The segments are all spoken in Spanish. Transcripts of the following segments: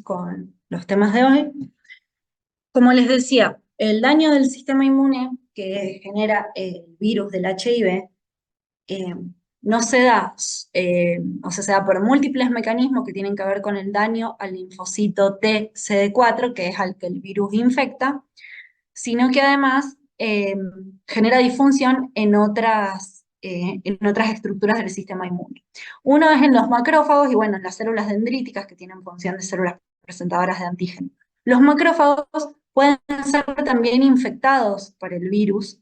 Con los temas de hoy. Como les decía, el daño del sistema inmune que genera el virus del HIV eh, no se da, o sea, se da por múltiples mecanismos que tienen que ver con el daño al linfocito T CD4, que es al que el virus infecta, sino que además genera disfunción en otras estructuras del sistema inmune. Uno es en los macrófagos y bueno, en las células dendríticas que tienen función de células presentadoras de antígeno. Los macrófagos pueden ser también infectados por el virus,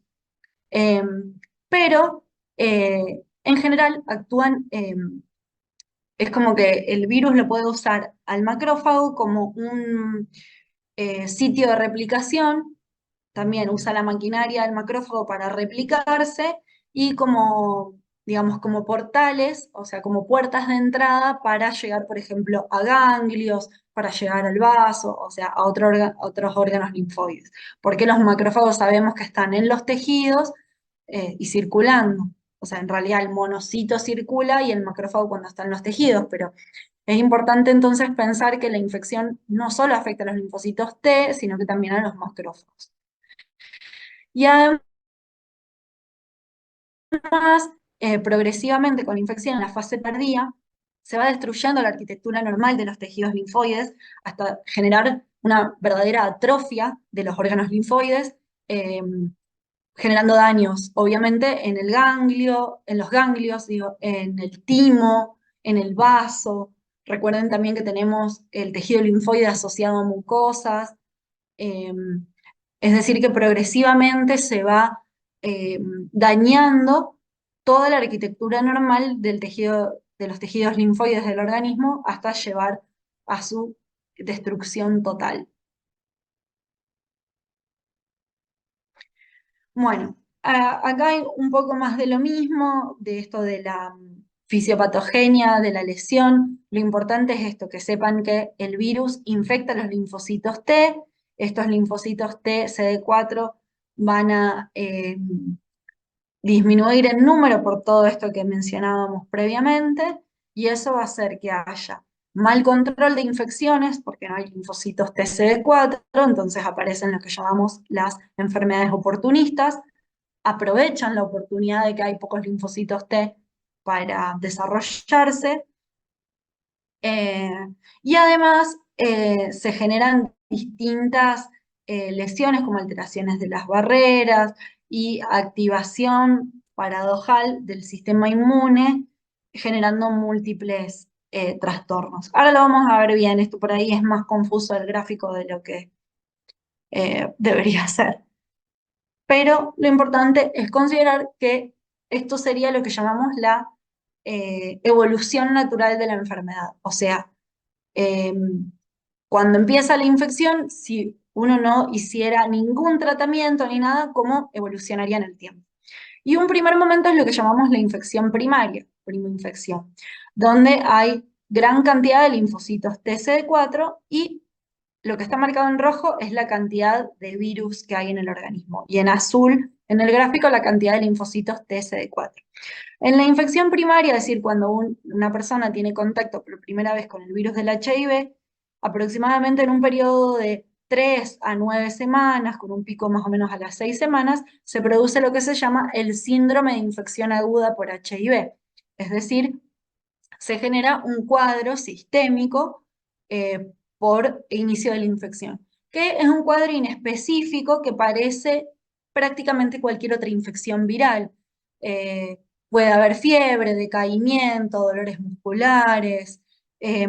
eh, pero en general es como que el virus lo puede usar al macrófago como un sitio de replicación, también usa la maquinaria del macrófago para replicarse y como, digamos, como portales, o sea, como puertas de entrada para llegar, por ejemplo, a ganglios, para llegar al vaso, o sea, a otros órganos linfoides. Porque los macrófagos sabemos que están en los tejidos y circulando. O sea, en realidad el monocito circula y el macrófago cuando está en los tejidos, pero es importante entonces pensar que la infección no solo afecta a los linfocitos T, sino que también a los macrófagos. Y además, progresivamente con la infección en la fase tardía, se va destruyendo la arquitectura normal de los tejidos linfoides hasta generar una verdadera atrofia de los órganos linfoides, eh, generando daños, obviamente, en el ganglio, en los ganglios, digo, en el timo, en el vaso. Recuerden también que tenemos el tejido linfoide asociado a mucosas, eh, es decir, que progresivamente se va dañando toda la arquitectura normal del tejido, de los tejidos linfoides del organismo hasta llevar a su destrucción total. Bueno, acá hay un poco más de lo mismo, de esto de la fisiopatogenia, de la lesión. Lo importante es esto, que sepan que el virus infecta los linfocitos T, estos linfocitos T CD4 van a disminuir en número por todo esto que mencionábamos previamente, y eso va a hacer que haya mal control de infecciones, porque no hay linfocitos TCD4, entonces aparecen lo que llamamos las enfermedades oportunistas, aprovechan la oportunidad de que hay pocos linfocitos T para desarrollarse, eh, y además se generan distintas lesiones como alteraciones de las barreras y activación paradojal del sistema inmune, generando múltiples trastornos. Ahora lo vamos a ver bien, esto por ahí es más confuso el gráfico de lo que debería ser. Pero lo importante es considerar que esto sería lo que llamamos la evolución natural de la enfermedad. O sea, eh, cuando empieza la infección, si uno no hiciera ningún tratamiento ni nada, ¿cómo evolucionaría en el tiempo? Y un primer momento es lo que llamamos la infección primaria, primoinfección, donde hay gran cantidad de linfocitos TCD4 y lo que está marcado en rojo es la cantidad de virus que hay en el organismo y en azul, en el gráfico, la cantidad de linfocitos TCD4. En la infección primaria, es decir, cuando una persona tiene contacto por primera vez con el virus del HIV, aproximadamente en un periodo de 3 a 9 semanas, con un pico más o menos a las 6 semanas, se produce lo que se llama el síndrome de infección aguda por HIV. Es decir, se genera un cuadro sistémico por inicio de la infección, que es un cuadro inespecífico que parece prácticamente cualquier otra infección viral. Eh, Puede haber fiebre, decaimiento, dolores musculares, eh,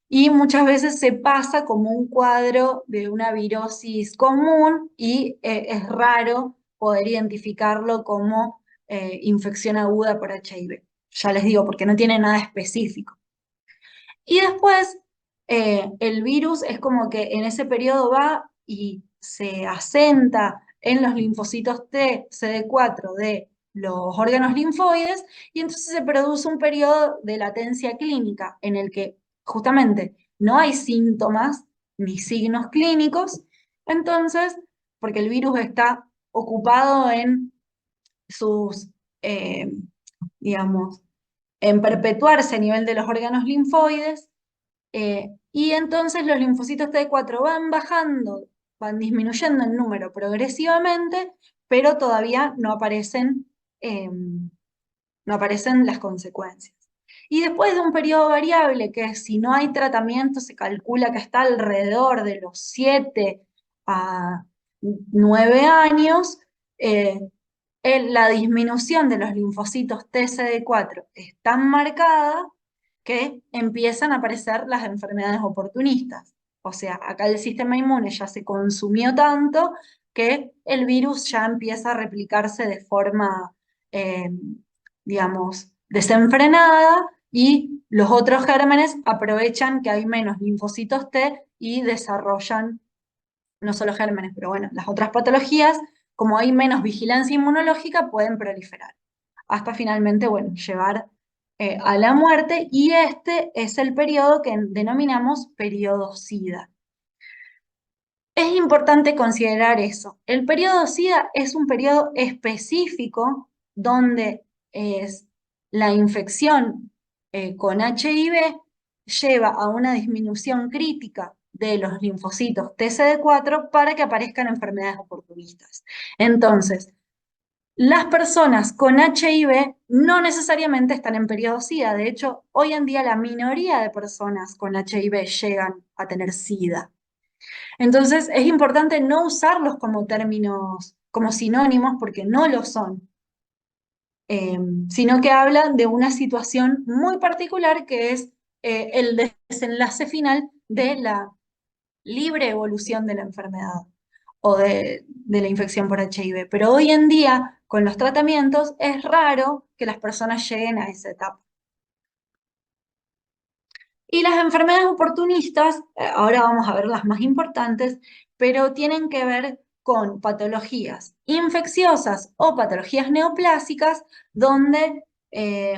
y muchas veces se pasa como un cuadro de una virosis común y es raro poder identificarlo como infección aguda por HIV. Ya les digo, porque no tiene nada específico. Y después, el virus es como que en ese periodo va y se asenta en los linfocitos T, CD4 de los órganos linfoides, y entonces se produce un periodo de latencia clínica en el que justamente no hay síntomas ni signos clínicos, entonces, porque el virus está ocupado en sus, digamos, en perpetuarse a nivel de los órganos linfoides, Y entonces los linfocitos T4 van bajando, van disminuyendo en número progresivamente, pero todavía no aparecen las consecuencias. Y después de un periodo variable, que si no hay tratamiento se calcula que está alrededor de los 7 a 9 años, eh, la disminución de los linfocitos TCD4 es tan marcada que empiezan a aparecer las enfermedades oportunistas. O sea, acá el sistema inmune ya se consumió tanto que el virus ya empieza a replicarse de forma, eh, digamos, desenfrenada y los otros gérmenes aprovechan que hay menos linfocitos T y desarrollan no solo gérmenes, pero bueno, las otras patologías, como hay menos vigilancia inmunológica, pueden proliferar, hasta finalmente, bueno, llevar a la muerte, y este es el periodo que denominamos periodo SIDA. Es importante considerar eso. El periodo SIDA es un periodo específico donde es la infección con HIV lleva a una disminución crítica de los linfocitos TCD4 para que aparezcan enfermedades oportunistas. Entonces, las personas con HIV no necesariamente están en periodo SIDA. De hecho, hoy en día la minoría de personas con HIV llegan a tener SIDA. Entonces, es importante no usarlos como términos, como sinónimos, porque no lo son, eh, sino que hablan de una situación muy particular que es el desenlace final de la libre evolución de la enfermedad o de la infección por HIV. Pero hoy en día, con los tratamientos, es raro que las personas lleguen a esa etapa. Y las enfermedades oportunistas, ahora vamos a ver las más importantes, pero tienen que ver con patologías infecciosas o patologías neoplásicas, donde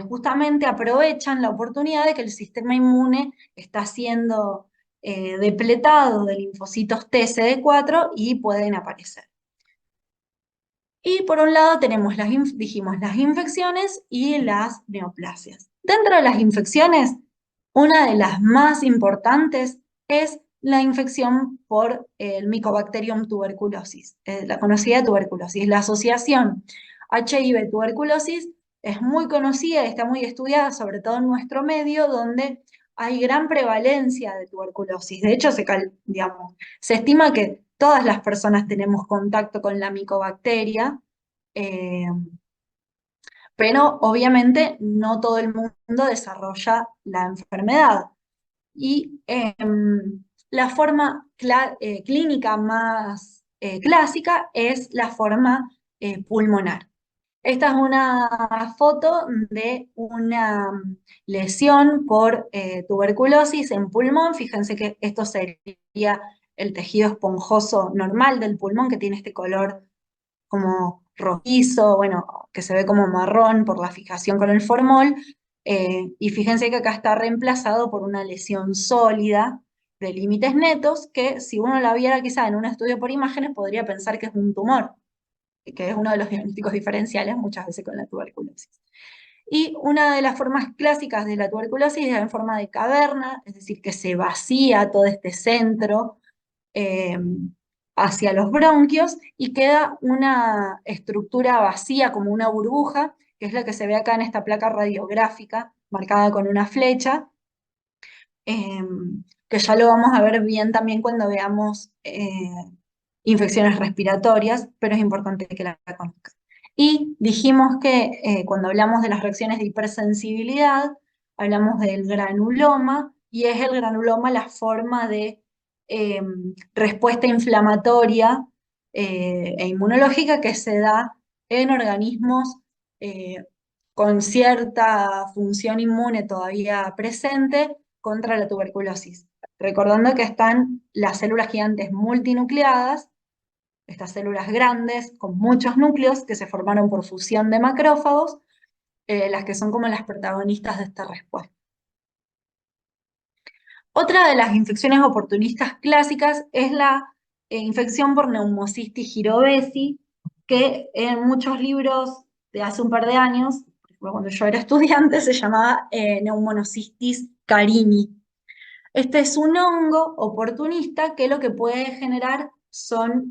justamente aprovechan la oportunidad de que el sistema inmune está siendo depletado de linfocitos TCD4 y pueden aparecer. Y por un lado tenemos dijimos, las infecciones y las neoplasias. Dentro de las infecciones, una de las más importantes es la infección por el Mycobacterium tuberculosis, la conocida tuberculosis. La asociación HIV-tuberculosis es muy conocida y está muy estudiada, sobre todo en nuestro medio, donde hay gran prevalencia de tuberculosis. De hecho, digamos, se estima que todas las personas tenemos contacto con la micobacteria, eh, pero obviamente no todo el mundo desarrolla la enfermedad. Y la forma clínica más clásica es la forma pulmonar. Esta es una foto de una lesión por tuberculosis en pulmón. Fíjense que esto sería el tejido esponjoso normal del pulmón, que tiene este color como rojizo, bueno, que se ve como marrón por la fijación con el formol. Y fíjense que acá está reemplazado por una lesión sólida de límites netos, que si uno la viera quizá en un estudio por imágenes podría pensar que es un tumor, que es uno de los diagnósticos diferenciales muchas veces con la tuberculosis. Y una de las formas clásicas de la tuberculosis es en forma de caverna, es decir, que se vacía todo este centro eh, hacia los bronquios y queda una estructura vacía como una burbuja, que es la que se ve acá en esta placa radiográfica marcada con una flecha, eh, que ya lo vamos a ver bien también cuando veamos infecciones respiratorias, pero es importante que la conozcan. Y dijimos que cuando hablamos de las reacciones de hipersensibilidad, hablamos del granuloma, y es el granuloma la forma de eh, respuesta inflamatoria e inmunológica que se da en organismos eh, con cierta función inmune todavía presente contra la tuberculosis. Recordando que están las células gigantes multinucleadas, estas células grandes con muchos núcleos que se formaron por fusión de macrófagos, las que son como las protagonistas de esta respuesta. Otra de las infecciones oportunistas clásicas es la infección por Pneumocystis jirovesi, que en muchos libros de hace un par de años, por ejemplo, cuando yo era estudiante, se llamaba Pneumocystis carini. Este es un hongo oportunista que lo que puede generar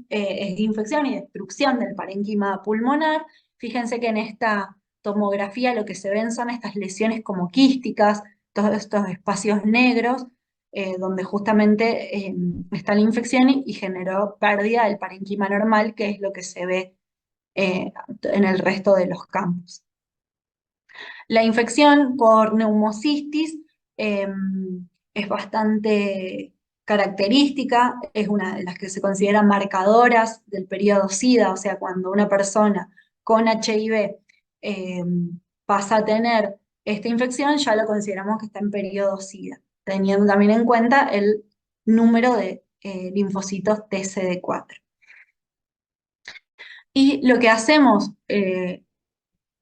es infección y destrucción del parénquima pulmonar. Fíjense que en esta tomografía lo que se ven son estas lesiones como quísticas, todos estos espacios negros, donde justamente está la infección y generó pérdida del parénquima normal, que es lo que se ve en el resto de los campos. La infección por neumocistis eh, es bastante característica, es una de las que se consideran marcadoras del periodo SIDA, o sea, cuando una persona con HIV eh, pasa a tener esta infección, ya lo consideramos que está en periodo SIDA, teniendo también en cuenta el número de linfocitos TCD4. Y lo que hacemos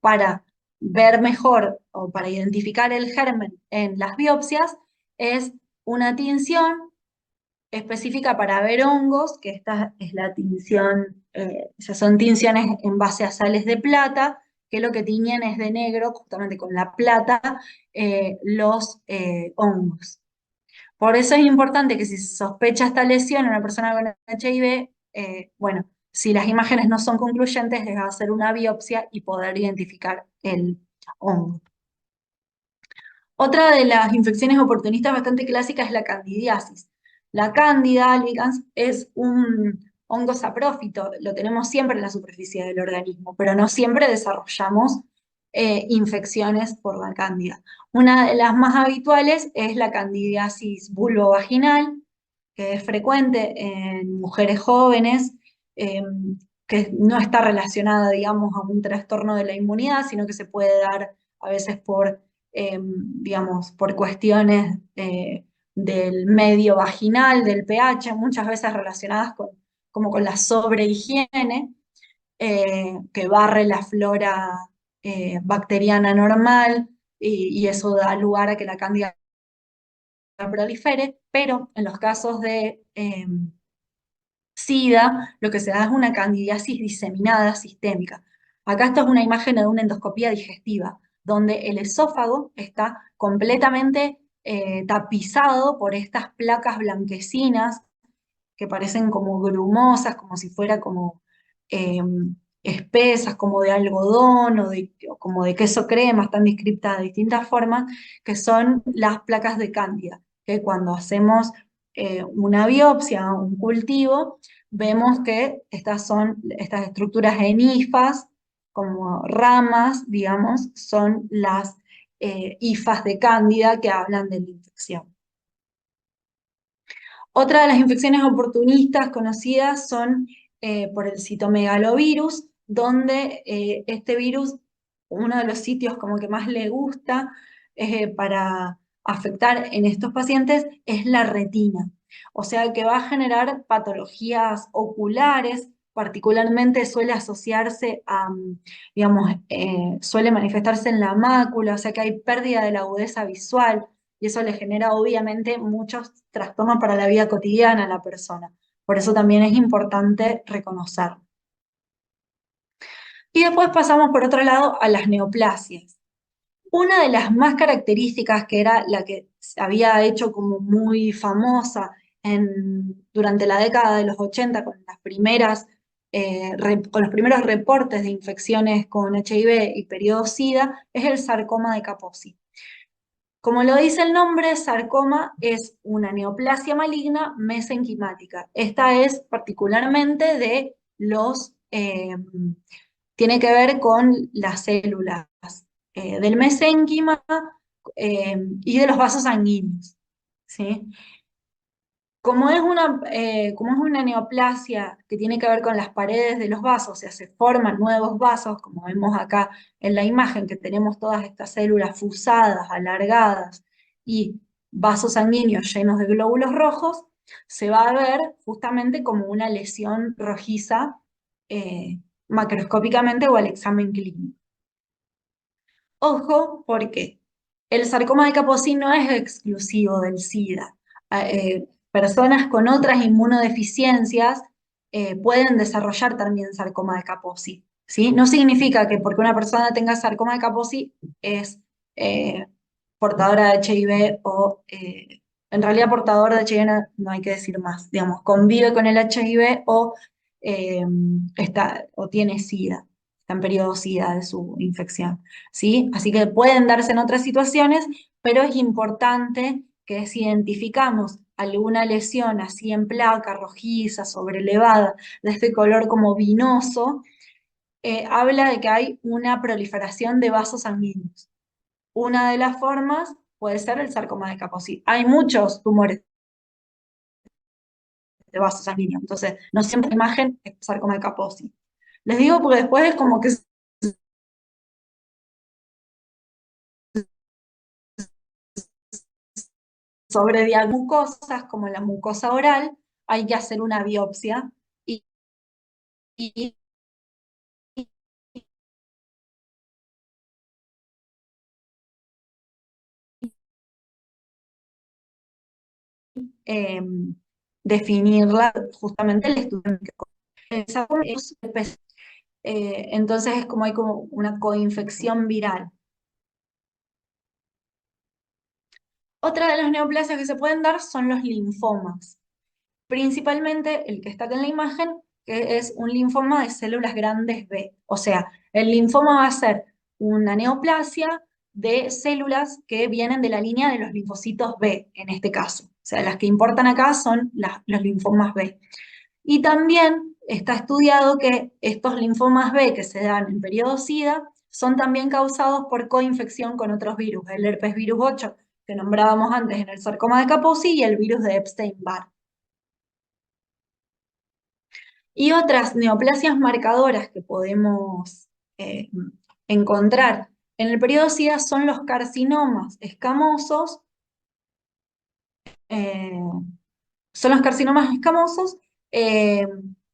para ver mejor o para identificar el germen en las biopsias es una tinción específica para ver hongos, que esta es la tinción, son tinciones en base a sales de plata, que lo que tiñen es de negro, justamente con la plata, los hongos. Por eso es importante que si se sospecha esta lesión en una persona con HIV, bueno, si las imágenes no son concluyentes, es hacer una biopsia y poder identificar el hongo. Otra de las infecciones oportunistas bastante clásicas es la candidiasis. La Candida albicans es un hongo saprófito, lo tenemos siempre en la superficie del organismo, pero no siempre desarrollamos infecciones por la cándida. Una de las más habituales es la candidiasis vulvovaginal, que es frecuente en mujeres jóvenes, eh, que no está relacionada, digamos, a un trastorno de la inmunidad, sino que se puede dar a veces digamos, por cuestiones del medio vaginal, del pH, muchas veces relacionadas como con la sobrehigiene, que barre la flora bacteriana normal y eso da lugar a que la cándida prolifere, pero en los casos de SIDA, lo que se da es una candidiasis diseminada sistémica. Acá esto es una imagen de una endoscopía digestiva, donde el esófago está completamente tapizado por estas placas blanquecinas que parecen como grumosas, como si fuera como eh, espesas, como de algodón o como de queso crema, están descritas de distintas formas, que son las placas de cándida, que cuando hacemos una biopsia, un cultivo, vemos que estas son estas estructuras en hifas, como ramas, digamos, son las hifas de cándida que hablan de la infección. Otra de las infecciones oportunistas conocidas son por el citomegalovirus, donde este virus, uno de los sitios como que más le gusta para afectar en estos pacientes es la retina. O sea que va a generar patologías oculares, particularmente suele asociarse a, digamos, suele manifestarse en la mácula, o sea que hay pérdida de la agudeza visual y eso le genera obviamente muchos trastornos para la vida cotidiana a la persona. Por eso también es importante reconocerlo. Y después pasamos por otro lado a las neoplasias. Una de las más características, que era la que se había hecho como muy famosa durante la década de los 80 con con los primeros reportes de infecciones con HIV y periodo SIDA, es el sarcoma de Kaposi. Como lo dice el nombre, sarcoma es una neoplasia maligna mesenquimática. Esta es particularmente tiene que ver con las células del mesénquima y de los vasos sanguíneos, ¿sí? Como es una neoplasia que tiene que ver con las paredes de los vasos, o sea, se forman nuevos vasos, como vemos acá en la imagen, que tenemos todas estas células fusadas, alargadas y vasos sanguíneos llenos de glóbulos rojos, se va a ver justamente como una lesión rojiza macroscópicamente o al examen clínico. Ojo, porque el sarcoma de Kaposi no es exclusivo del SIDA. Personas con otras inmunodeficiencias pueden desarrollar también sarcoma de Kaposi, ¿sí? No significa que porque una persona tenga sarcoma de Kaposi es eh, portadora de HIV o En realidad, portador de HIV no hay que decir más, digamos, convive con el HIV eh, o tiene SIDA, está en periodo SIDA de su infección, ¿sí? Así que pueden darse en otras situaciones, pero es importante que si identificamos alguna lesión así en placa, rojiza, sobrelevada, de este color como vinoso, habla de que hay una proliferación de vasos sanguíneos. Una de las formas puede ser el sarcoma de Kaposi. Hay muchos tumores de vasos sanguíneos, entonces no siempre la imagen es sarcoma de Kaposi. Les digo porque después es como que sobre mucosas como la mucosa oral hay que hacer una biopsia y, y- eh, definirla justamente el estudio. Entonces es como hay como una coinfección viral. Otra de las neoplasias que se pueden dar son los linfomas. Principalmente el que está acá en la imagen, que es un linfoma de células grandes B. O sea, el linfoma va a ser una neoplasia de células que vienen de la línea de los linfocitos B, en este caso. O sea, las que importan acá son los linfomas B. Y también está estudiado que estos linfomas B que se dan en periodo SIDA son también causados por coinfección con otros virus, el herpes virus 8 que nombrábamos antes en el sarcoma de Kaposi y el virus de Epstein-Barr. Y otras neoplasias marcadoras que podemos eh, encontrar en el periodo SIDA son los carcinomas escamosos, eh, eh,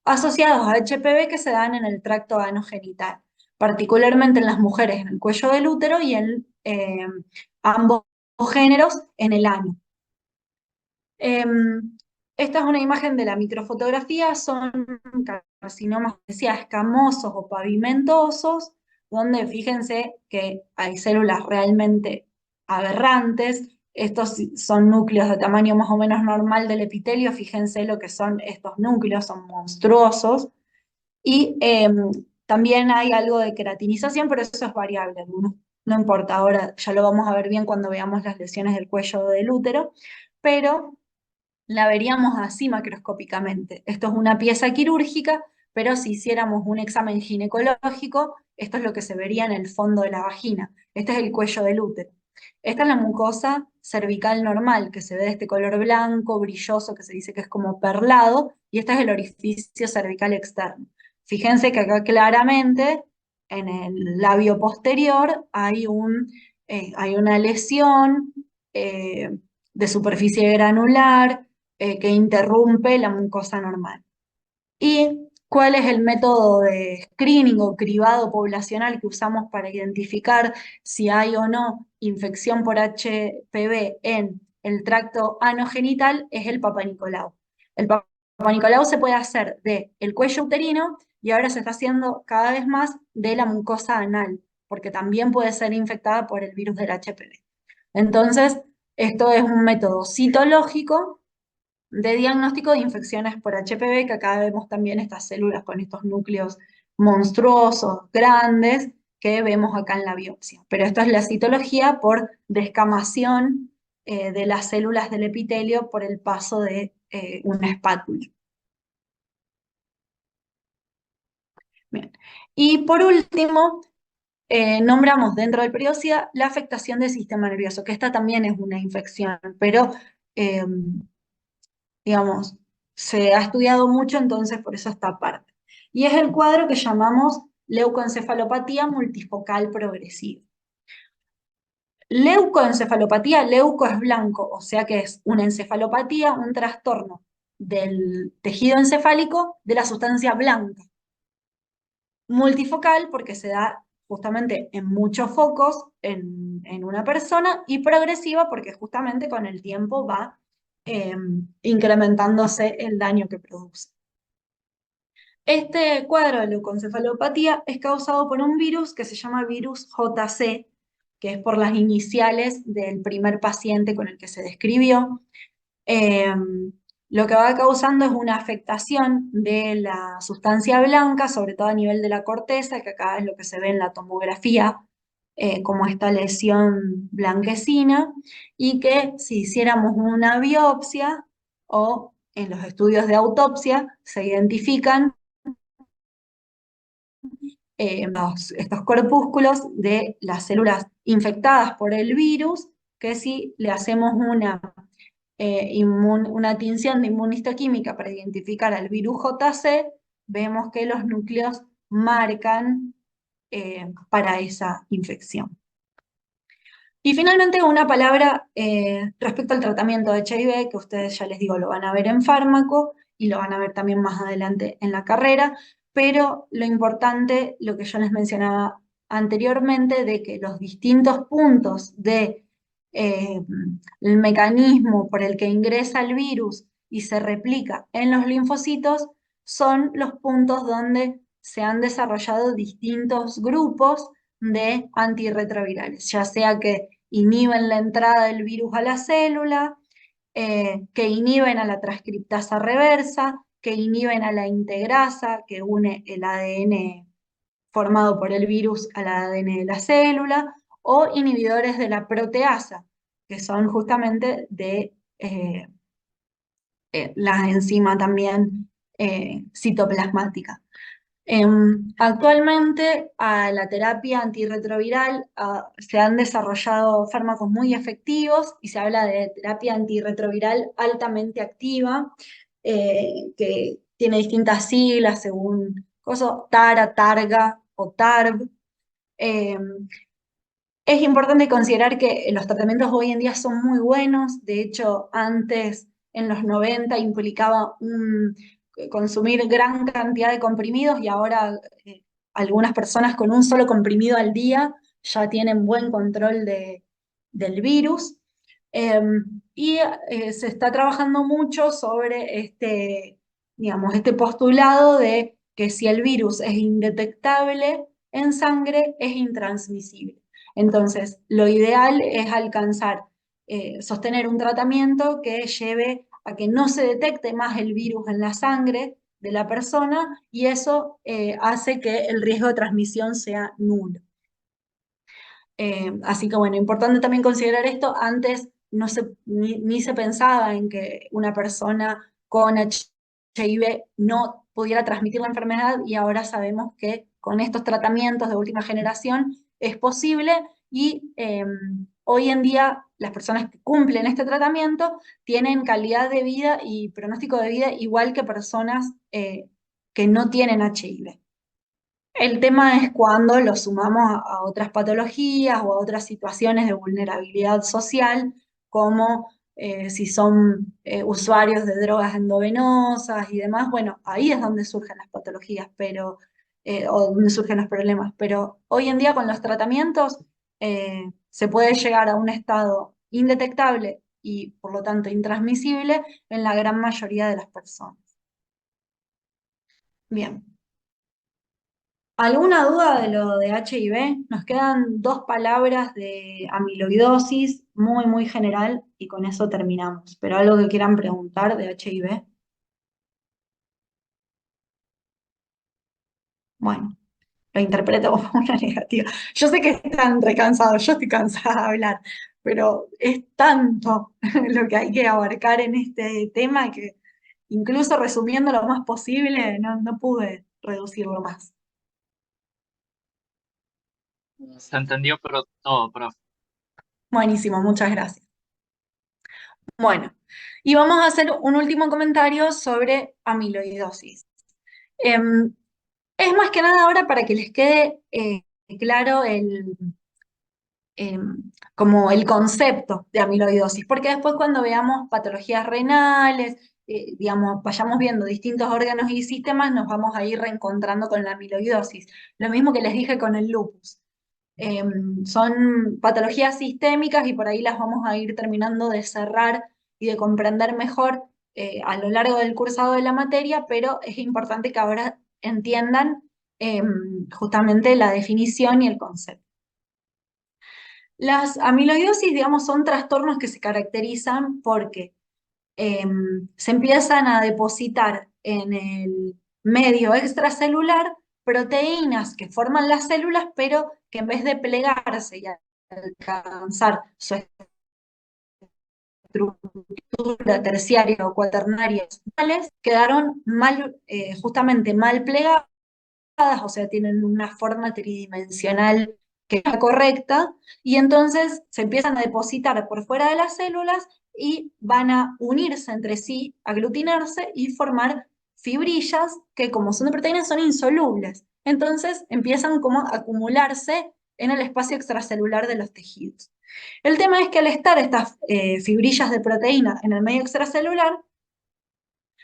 asociados a HPV que se dan en el tracto anogenital, particularmente en las mujeres en el cuello del útero y en ambos géneros en el ano. Esta es una imagen de la microfotografía, son carcinomas, decía, escamosos o pavimentosos, donde fíjense que hay células realmente aberrantes. Estos son núcleos de tamaño más o menos normal del epitelio, fíjense lo que son estos núcleos, son monstruosos. Y también hay algo de queratinización, pero eso es variable, no importa, ahora ya lo vamos a ver bien cuando veamos las lesiones del cuello del útero, pero la veríamos así macroscópicamente. Esto es una pieza quirúrgica, pero si hiciéramos un examen ginecológico, esto es lo que se vería en el fondo de la vagina. Este es el cuello del útero. Esta es la mucosa cervical normal, que se ve de este color blanco, brilloso, que se dice que es como perlado, y este es el orificio cervical externo. Fíjense que acá claramente, en el labio posterior, hay una lesión de superficie granular, que interrumpe la mucosa normal. ¿Y cuál es el método de screening o cribado poblacional que usamos para identificar si hay o no infección por HPV en el tracto anogenital? Es el Papa Nicolau. El Papa Nicolau se puede hacer del cuello uterino y ahora se está haciendo cada vez más de la mucosa anal, porque también puede ser infectada por el virus del HPV. Entonces, esto es un método citológico de diagnóstico de infecciones por HPV, que acá vemos también estas células con estos núcleos monstruosos, grandes, que vemos acá en la biopsia. Pero esto es la citología por descamación de las células del epitelio por el paso de una espátula. Bien. Y por último, nombramos dentro del periodo SIDA la afectación del sistema nervioso, que esta también es una infección, pero eh, digamos, se ha estudiado mucho, entonces por eso esta parte. Y es el cuadro que llamamos leucoencefalopatía multifocal progresiva. Leucoencefalopatía, leuco es blanco, o sea que es una encefalopatía, un trastorno del tejido encefálico de la sustancia blanca. Multifocal porque se da justamente en muchos focos en una persona y progresiva porque justamente con el tiempo va eh, incrementándose el daño que produce. Este cuadro de leucoencefalopatía es causado por un virus que se llama virus JC, que es por las iniciales del primer paciente con el que se describió. Eh, lo que va causando es una afectación de la sustancia blanca, sobre todo a nivel de la corteza, que acá es lo que se ve en la tomografía, como esta lesión blanquecina, y que si hiciéramos una biopsia o en los estudios de autopsia se identifican estos corpúsculos de las células infectadas por el virus, que si le hacemos una tinción de inmunistoquímica para identificar al virus JC, vemos que los núcleos marcan para esa infección. Y finalmente una palabra respecto al tratamiento de HIV, que ustedes ya les digo, lo van a ver en fármaco y lo van a ver también más adelante en la carrera, pero lo importante, lo que yo les mencionaba anteriormente, de que los distintos puntos de el mecanismo por el que ingresa el virus y se replica en los linfocitos son los puntos donde se han desarrollado distintos grupos de antirretrovirales, ya sea que inhiben la entrada del virus a la célula, que inhiben a la transcriptasa reversa, que inhiben a la integrasa que une el ADN formado por el virus al ADN de la célula, o inhibidores de la proteasa, que son justamente de la enzima también citoplasmática. Actualmente a la terapia antirretroviral se han desarrollado fármacos muy efectivos y se habla de terapia antirretroviral altamente activa, que tiene distintas siglas según TARA, TARGA o TARB. Eh, es importante considerar que los tratamientos hoy en día son muy buenos. De hecho, antes, en los 90, implicaba consumir gran cantidad de comprimidos y ahora algunas personas con un solo comprimido al día ya tienen buen control del virus. Eh, y se está trabajando mucho sobre digamos, este postulado de que si el virus es indetectable en sangre, es intransmisible. Entonces, lo ideal es alcanzar, sostener un tratamiento que lleve a que no se detecte más el virus en la sangre de la persona y eso hace que el riesgo de transmisión sea nulo. Así que bueno, importante también considerar esto. Antes ni se pensaba en que una persona con HIV no pudiera transmitir la enfermedad y ahora sabemos que con estos tratamientos de última generación es posible y hoy en día las personas que cumplen este tratamiento tienen calidad de vida y pronóstico de vida igual que personas que no tienen HIV. El tema es cuando lo sumamos a otras patologías o a otras situaciones de vulnerabilidad social, como si son usuarios de drogas endovenosas y demás. Bueno, ahí es donde surgen las patologías, o donde surgen los problemas. Pero hoy en día con los tratamientos se puede llegar a un estado indetectable y por lo tanto intransmisible en la gran mayoría de las personas. Bien. ¿Alguna duda de lo de HIV? Nos quedan dos palabras de amiloidosis, muy, muy general, y con eso terminamos. ¿Pero algo que quieran preguntar de HIV? Bueno, lo interpreto como una negativa. Yo sé que están recansados, yo estoy cansada de hablar, pero es tanto lo que hay que abarcar en este tema que incluso resumiendo lo más posible, no pude reducirlo más. Se entendió, pero todo, profe. Buenísimo, muchas gracias. Bueno, y vamos a hacer un último comentario sobre amiloidosis. Em, es más que nada ahora para que les quede claro como el concepto de amiloidosis, porque después cuando veamos patologías renales, digamos, vayamos viendo distintos órganos y sistemas, nos vamos a ir reencontrando con la amiloidosis. Lo mismo que les dije con el lupus. Son patologías sistémicas y por ahí las vamos a ir terminando de cerrar y de comprender mejor a lo largo del cursado de la materia, pero es importante que ahora entiendan justamente la definición y el concepto. Las amiloidosis, digamos, son trastornos que se caracterizan porque se empiezan a depositar en el medio extracelular proteínas que forman las células, pero que en vez de plegarse y alcanzar su estructura terciaria o cuaternaria, quedaron mal, justamente mal plegadas, o sea, tienen una forma tridimensional que es la correcta, y entonces se empiezan a depositar por fuera de las células y van a unirse entre sí, aglutinarse y formar fibrillas que, como son de proteínas, son insolubles. Entonces empiezan como a acumularse en el espacio extracelular de los tejidos. El tema es que al estar estas fibrillas de proteína en el medio extracelular,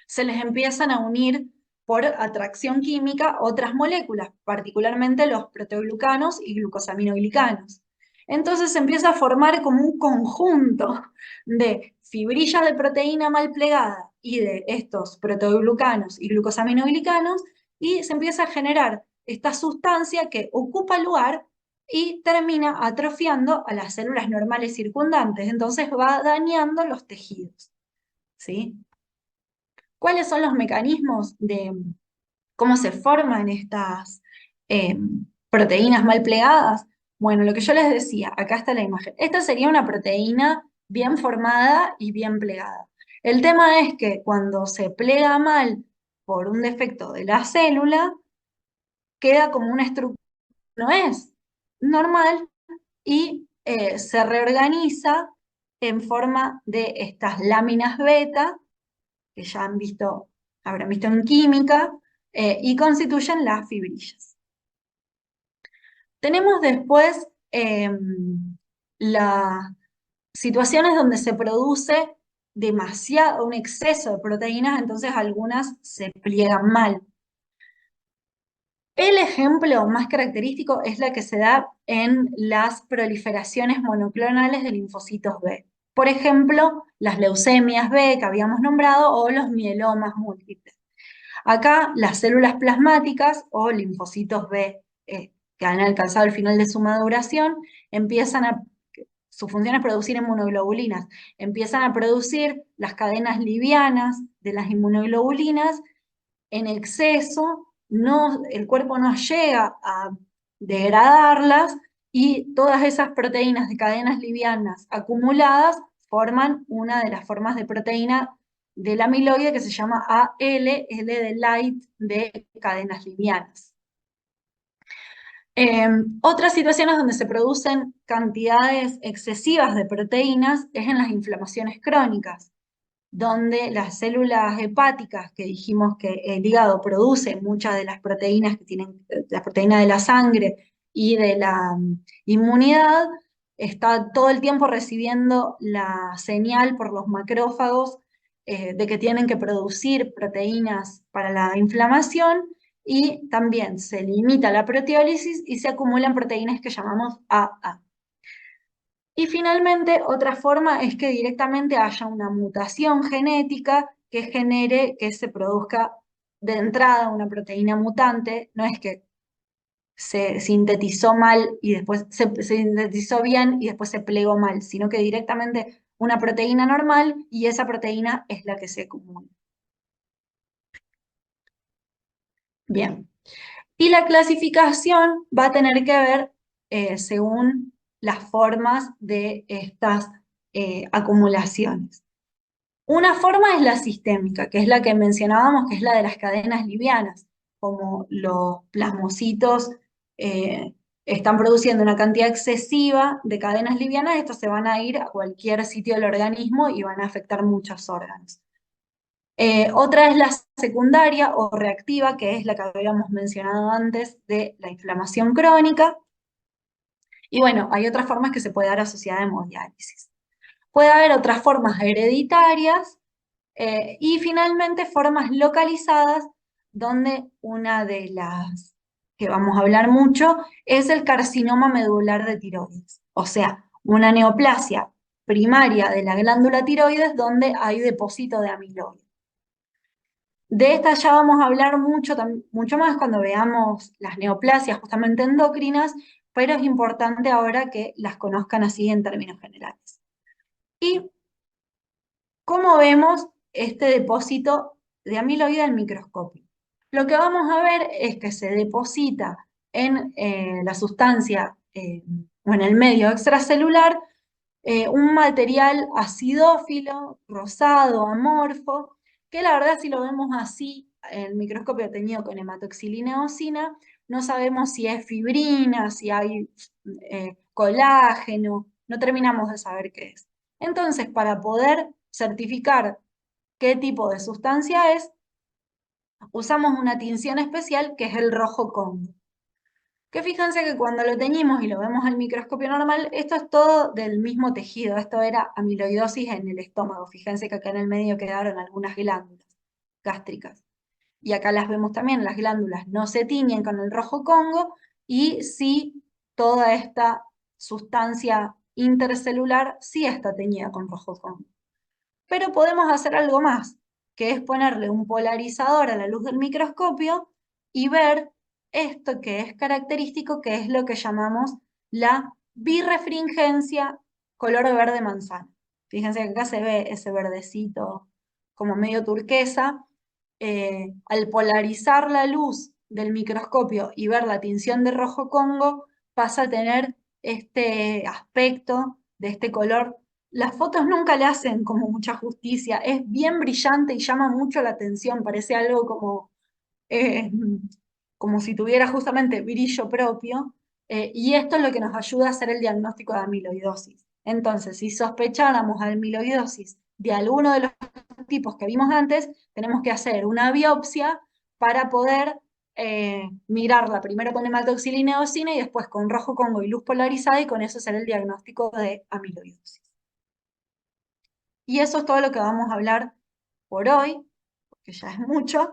se les empiezan a unir por atracción química otras moléculas, particularmente los proteoglucanos y glucosaminoglicanos. Entonces se empieza a formar como un conjunto de fibrillas de proteína mal plegada y de estos proteoglucanos y glucosaminoglicanos, y se empieza a generar esta sustancia que ocupa lugar y termina atrofiando a las células normales circundantes. Entonces va dañando los tejidos, ¿sí? ¿Cuáles son los mecanismos de cómo se forman estas eh, proteínas mal plegadas? Bueno, lo que yo les decía, acá está la imagen. Esta sería una proteína bien formada y bien plegada. El tema es que cuando se plega mal por un defecto de la célula, queda como una estructura, no es normal, y se reorganiza en forma de estas láminas beta que ya habrán visto en química, y constituyen las fibrillas. Tenemos después las situaciones donde se produce demasiado, un exceso de proteínas, entonces algunas se pliegan mal. El ejemplo más característico es la que se da en las proliferaciones monoclonales de linfocitos B. Por ejemplo, las leucemias B que habíamos nombrado o los mielomas múltiples. Acá las células plasmáticas o linfocitos B que han alcanzado el final de su maduración, su función es producir inmunoglobulinas, empiezan a producir las cadenas livianas de las inmunoglobulinas en exceso, el cuerpo no llega a degradarlas y todas esas proteínas de cadenas livianas acumuladas forman una de las formas de proteína del amiloide que se llama AL, L de light, de cadenas livianas. Otras situaciones donde se producen cantidades excesivas de proteínas es en las inflamaciones crónicas, donde las células hepáticas, que dijimos que el hígado produce muchas de las proteínas que tienen, la proteína de la sangre y de la inmunidad, está todo el tiempo recibiendo la señal por los macrófagos de que tienen que producir proteínas para la inflamación, y también se limita la proteólisis y se acumulan proteínas que llamamos AA. Y finalmente, otra forma es que directamente haya una mutación genética que genere que se produzca de entrada una proteína mutante. No es que se sintetizó mal y después se sintetizó bien y después se plegó mal, sino que directamente una proteína normal, y esa proteína es la que se acumula. Bien. Y la clasificación va a tener que ver según las formas de estas acumulaciones. Una forma es la sistémica, que es la que mencionábamos, que es la de las cadenas livianas, como los plasmocitos están produciendo una cantidad excesiva de cadenas livianas, estos se van a ir a cualquier sitio del organismo y van a afectar muchos órganos. Otra es la secundaria o reactiva, que es la que habíamos mencionado antes de la inflamación crónica. Y bueno, hay otras formas que se puede dar asociada a hemodiálisis. Puede haber otras formas hereditarias, y finalmente formas localizadas, donde una de las que vamos a hablar mucho es el carcinoma medular de tiroides, o sea, una neoplasia primaria de la glándula tiroides donde hay depósito de amiloide. De esta ya vamos a hablar mucho más cuando veamos las neoplasias justamente endocrinas, pero es importante ahora que las conozcan así en términos generales. ¿Y cómo vemos este depósito de amiloide al microscopio? Lo que vamos a ver es que se deposita en la sustancia o en el medio extracelular un material acidófilo, rosado, amorfo, que la verdad si lo vemos así en el microscopio teñido con hematoxilina eosina, no sabemos si es fibrina, si hay colágeno, no terminamos de saber qué es. Entonces, para poder certificar qué tipo de sustancia es, usamos una tinción especial que es el rojo Congo. Que fíjense que cuando lo teñimos y lo vemos al microscopio normal, esto es todo del mismo tejido. Esto era amiloidosis en el estómago. Fíjense que acá en el medio quedaron algunas glándulas gástricas. Y acá las vemos también, las glándulas no se tiñen con el rojo Congo y sí toda esta sustancia intercelular sí está teñida con rojo Congo. Pero podemos hacer algo más, que es ponerle un polarizador a la luz del microscopio y ver esto que es característico, que es lo que llamamos la birrefringencia color verde manzana. Fíjense que acá se ve ese verdecito como medio turquesa. Al polarizar la luz del microscopio y ver la tinción de rojo Congo, pasa a tener este aspecto de este color. Las fotos nunca le hacen como mucha justicia, es bien brillante y llama mucho la atención, parece algo eh, como si tuviera justamente brillo propio, y esto es lo que nos ayuda a hacer el diagnóstico de amiloidosis. Entonces, si sospecháramos amiloidosis de alguno de los tipos que vimos antes, tenemos que hacer una biopsia para poder mirarla primero con hematoxilina eosina y después con rojo Congo y luz polarizada, y con eso hacer el diagnóstico de amiloidosis. Y eso es todo lo que vamos a hablar por hoy, porque ya es mucho.